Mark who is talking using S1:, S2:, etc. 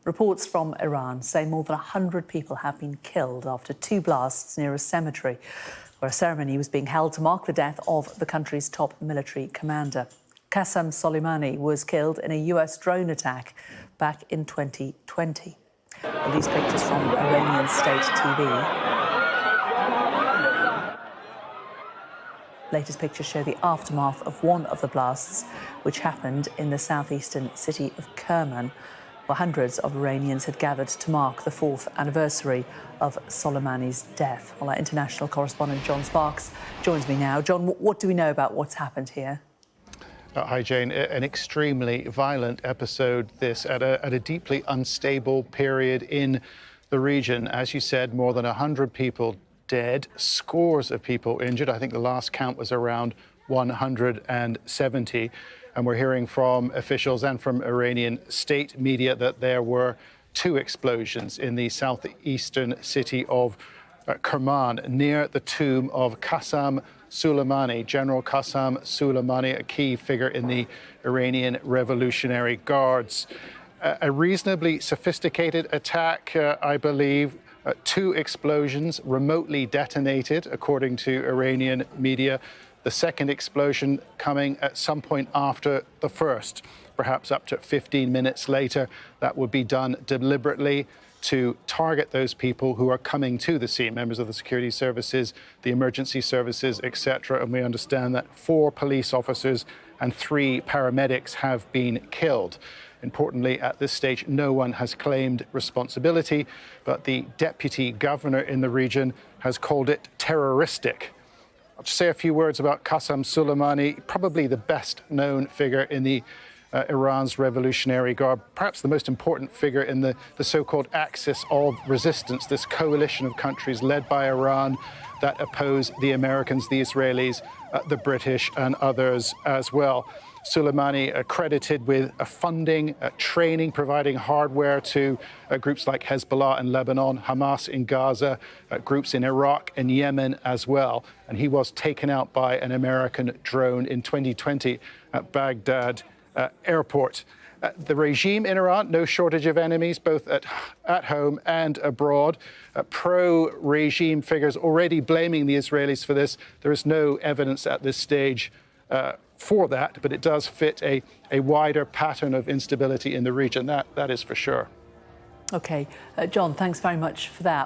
S1: Reports from Iran say more than 100 people have been killed after two blasts near a cemetery, where a ceremony was being held to mark the death of the country's top military commander. Qasem Soleimani was killed in a US drone attack back in 2020. Well, these pictures from Iranian state TV. Latest pictures show the aftermath of one of the blasts, which happened in the southeastern city of Kerman, where hundreds of Iranians had gathered to mark the 4th anniversary of Soleimani's death. Well, our international correspondent John Sparks joins me now. John, what do we know about what's happened here?
S2: Hi, Jane. An extremely violent episode, this, at a deeply unstable period in the region. As you said, more than 100 people dead, scores of people injured. I think the last count was around 170. And we're hearing from officials and from Iranian state media that there were two explosions in the southeastern city of Kerman, near the tomb of Qasem Soleimani, General Qasem Soleimani, a key figure in the Iranian Revolutionary Guards. A reasonably sophisticated attack, I believe. Two explosions remotely detonated, according to Iranian media. The second explosion coming at some point after the first, perhaps up to 15 minutes later. That would be done deliberately to target those people who are coming to the scene, members of the security services, the emergency services, etc. And we understand that 4 police officers and 3 paramedics have been killed. Importantly, at this stage, no one has claimed responsibility, but the deputy governor in the region has called it terroristic. I'll just say a few words about Qasem Soleimani, probably the best known figure in the Iran's Revolutionary Guard, perhaps the most important figure in the so-called axis of resistance, this coalition of countries led by Iran that oppose the Americans, the Israelis, the British and others as well. Soleimani credited with funding, training, providing hardware to groups like Hezbollah in Lebanon, Hamas in Gaza, groups in Iraq and Yemen as well. And he was taken out by an American drone in 2020 at Baghdad airport. The regime in Iran, no shortage of enemies, both at home and abroad. Pro-regime figures already blaming the Israelis for this. There is no evidence at this stage for that, but it does fit a wider pattern of instability in the region. That is for sure.
S1: OK. John, thanks very much for that.